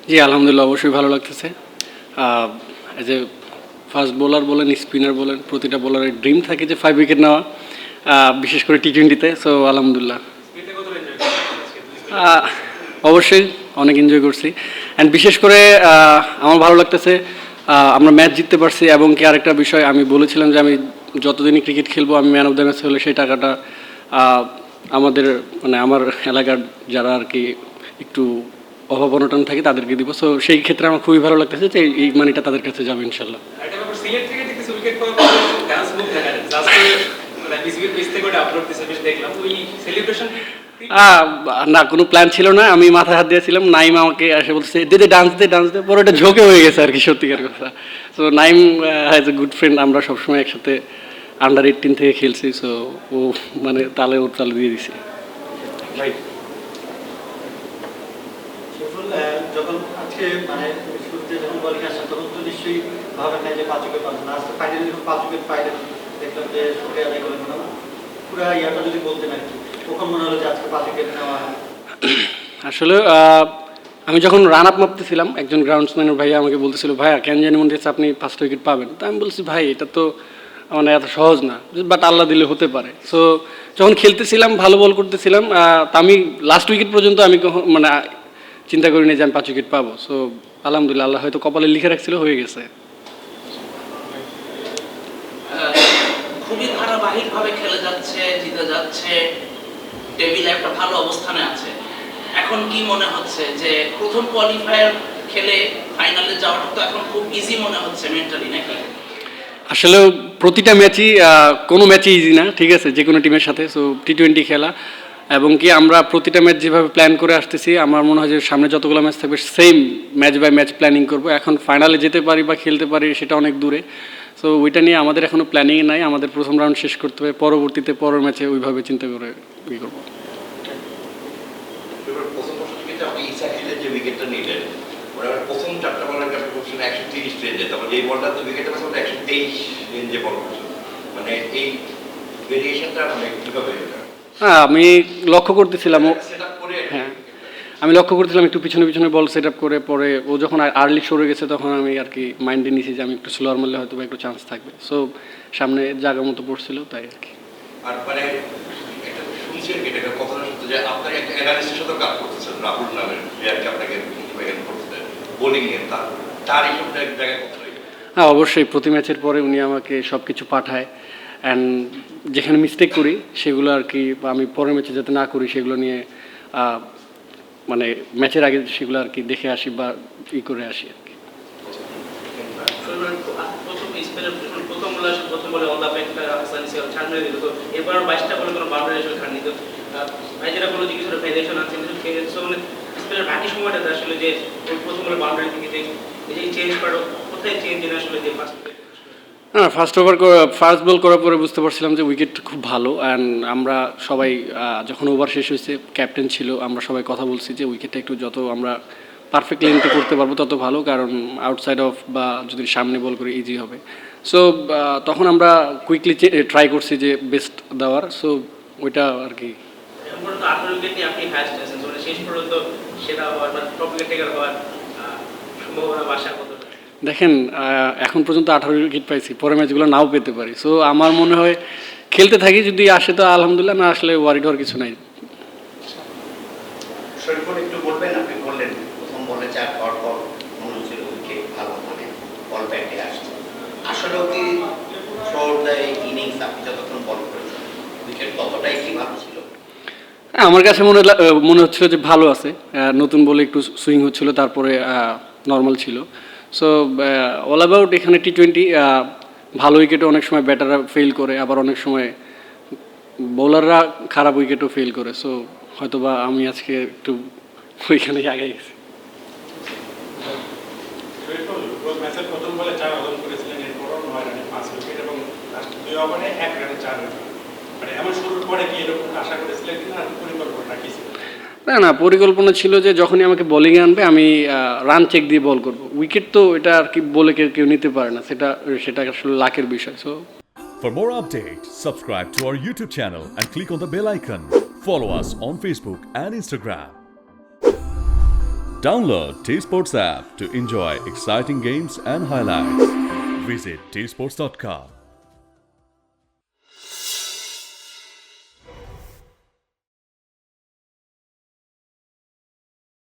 জি আলহামদুলিল্লাহ, অবশ্যই ভালো লাগতেছে। এজ এ ফাস্ট বোলার বলেন, স্পিনার বলেন, প্রতিটা বোলারের ড্রিম থাকে যে 5 উইকেট নেওয়া, বিশেষ করে টি-20-তে। সো আলহামদুলিল্লাহ অবশ্যই অনেক এনজয় করছি। অ্যান্ড বিশেষ করে আমার ভালো লাগতেছে আমরা ম্যাচ জিততে পারছি। এবং কি আরেকটা বিষয়, আমি বলেছিলাম যে আমি যতদিনই ক্রিকেট খেলবো আমি ম্যান অফ দ্য ম্যাচ হলে সেই টাকাটা আমাদের মানে আমার এলাকার যারা আর কি একটু অভাব অনটন থাকে তাদেরকে দিব। সো সেই ক্ষেত্রে আমার খুবই ভালো লাগতেছে যে এই মানিটা তাদের কাছে যাবে ইনশাল্লাহ। না, কোনো প্ল্যান ছিল না, আমি মাথায় হাত দিয়েছিলাম। নাইম আমাকে এসে বলছে দে ডান্স দে ডান্স দে, পরে ওটা ঝোঁকে হয়ে গেছে আর কি, সত্যিকার কথা। So Naim has a good friend, আমরা সবসময় একসাথে আন্ডার-18 থেকে খেলছি। সো ও মানে তালে ওর তালে দিয়ে দিছে। যখন আজকে মানে শুরুতে যখন বলিং আসে তখন তো নিশ্চয়ই ভাবেন না যে 5 উইকেট পাবেন না। আজকে ফাইনালি যখন 5 উইকেট পাইলেন দেখলাম যে শুক্রিয়া আদায় করলেন না, পুরো ইয়াটা যদি বলতেন আর কি, কখন মনে হলো যে আজকে 5 উইকেট নেওয়া? আসলে আমি যখন রান আপ মাপতেছিলাম, একজন গ্রাউন্ডসম্যানের ভাইয়া আমাকে বলতেছিল ভাইয়া কেন জানি মনে হচ্ছে আপনি 5টা উইকেট পাবেন। তা আমি বলছি ভাই এটা তো মানে এত সহজ না, বাট আল্লাহ দিলে হতে পারে। সো যখন খেলতেছিলাম, ভালো বল করতেছিলাম, তা আমি লাস্ট উইকেট পর্যন্ত আমি মানে চিন্তা করিনি যে আমি 5 উইকেট পাবো। সো আলহামদুলিল্লাহ, আল্লাহ হয়তো কপালে লিখে রাখছিল, হয়ে গেছে। খুবই ধারাবাহিকভাবে খেলে যাচ্ছে, জিতে যাচ্ছে, টেবিলে একটা ভালো অবস্থানে আছে। এখন কি মনে হচ্ছে যে প্রথম কোয়ালিফায়ার খেলে ফাইনালে যাওয়াটা তো এখন খুব ইজি মনে হচ্ছে মেন্টালি, নাকি? আসলে প্রতিটা ম্যাচই কোনো ম্যাচই ইজি না, ঠিক আছে, যে কোনো টিমের সাথে। সো টি-20 খেলা এবং কি আমরা প্রতিটা ম্যাচ যেভাবে প্ল্যান করে আসতেছি, আমার মনে হয় যে সামনে যতগুলো ম্যাচ থাকবে same match by match planning করবো। এখন ফাইনালে যেতে পারি বা খেলতে পারি সেটা অনেক দূরে। সো ওইটা নিয়ে আমাদের এখনও প্ল্যানিংই নাই। আমাদের প্রথম রাউন্ড শেষ করতে হবে, পরবর্তীতে পরের ম্যাচে ওইভাবে চিন্তা করে ই করবো। প্রথম 4টা বলের আপনি বলছেন 130 রেঞ্জে, তারপর এই বলটা তো উইকেটের মধ্যে 123 রেঞ্জে বল করছেন, মানে এই ভেরিয়েশনটা মানে কিভাবে? হ্যাঁ, আমি লক্ষ্য করতেছিলাম সেটআপ করে। হ্যাঁ, আমি লক্ষ্য করতেছিলাম একটু পিছনে পিছনে বল সেট আপ করে, পরে ও যখন আর্লি সরে গেছে তখন আমি আর কি মাইন্ডে নিয়েছি যে আমি একটু স্লোয়ার মারলে হয়তো বা একটু চান্স থাকবে। সো সামনে জায়গা মতো পড়ছিল, তাই আর কি। আর মানে একটা শুনছেন এটা কথাটা সত্য যে আপনার একটা অ্যানালিস্টের সাথে কাজ করতেছেন, রাহুল নামের প্লেয়ারকে আপনাকে হেল্প করতেছেন বোলিং এর, তার এইসবটা এক জায়গায় কথা। হ্যাঁ, অবশ্যই প্রতি ম্যাচের পরে উনি আমাকে সব কিছু পাঠায়। অ্যান্ড যেখানে মিস্টেক করি সেগুলো আর কি আমি পরের ম্যাচে যাতে না করি সেগুলো নিয়ে মানে ম্যাচের আগে সেগুলো আর কি দেখে আসি বা ই করে আসি আর কি। প্রথম বলে অল দ্য ব্যাকটা হাসান সিয়াল ছাড় মেরে দিল, তো এরপর 22টা বলে কোনো বাউন্ডারি এসে খাননি। তো ভাই যেটা বললো যে কিছুটা ভেরিয়েশন আছে, কিন্তু মানে স্পেলের বাকি সময়টাতে আসলে যে প্রথম বলে বাউন্ডারি থেকে যে চেঞ্জ করা, কোথায় চেঞ্জ এনে আসলে যে হ্যাঁ, ফার্স্ট বল করার পরে বুঝতে পারছিলাম যে উইকেট খুব ভালো। অ্যান্ড আমরা সবাই যখন ওভার শেষ হয়েছে, ক্যাপ্টেন ছিল, আমরা সবাই কথা বলছি যে উইকেটটা একটু যত আমরা পারফেক্ট লেন্থে করতে পারবো তত ভালো, কারণ আউটসাইড অফ বা যদি সামনে বল করে ইজি হবে। সো তখন আমরা কুইকলি ট্রাই করছি যে বেস্ট দেওয়ার। সো ওইটা আর কি। আপনি হাইস্ট আছেন, মানে শেষ পর্যন্ত সেটা হওয়ার বা টপ উইকেট টেকার হওয়ার সম্ভাবনা বাসা কত? দেখেন, এখন পর্যন্ত 18 উইকেট পাইছি, পরের ম্যাচগুলো নাও পেতে পারি। সো আমার মনে হয় খেলতে থাকি, যদি আসে তো আলহামদুলিল্লাহ, না আসলে ওয়ারিড হওয়ার কিছু নাই। শরীফুল একটু বলবেন, আপনি বললেন প্রথম বলে 4 পাওয়ার পর মনে হচ্ছিল উইকেট ভালো, মানে বল ব্যাটে আসছে। আসলে কি থ্রুআউট দ্য ইনিংস আপনি যতক্ষণ বল করেছেন উইকেট ততটাই কি ভালো ছিল? আমার কাছে মনে হচ্ছিল যে ভালো আছে। নতুন বলে একটু সুইং হচ্ছিল, তারপরে নর্মাল ছিল। সো অল অ্যাবাউট এখানে টি-20 ভালো উইকেটও অনেক সময় ব্যাটাররা ফেল করে, আবার অনেক সময় বোলাররা খারাপ উইকেটও ফেল করে। সো হয়তো বা আমি আজকে একটু ওইখানেই আগে গেছি। প্রথম বলে 4 রান করেছিলেন, এরপরও 9 রানে 5 উইকেট এবং লাস্ট 2 ওভারে 1 রানে 4 রান। মানে এমন শুরুর পরে কি এরকম আশা করেছিলেন কিনা, পরিকল্পনা কি ছিল? না, পরিকল্পনা ছিল যে যখনই আমাকে বোলিংয়ে আনবে আমি রান চেক দিয়ে বল করব। উইকেট তো এটা আর কি বলে কেউ নিতে পারে না, সেটা আসলে লাকের বিষয়। So For more updates, subscribe to our YouTube channel and click on the bell icon. Follow us on Facebook and Instagram. Download T Sports app to enjoy exciting games and highlights. Visit tsports.com.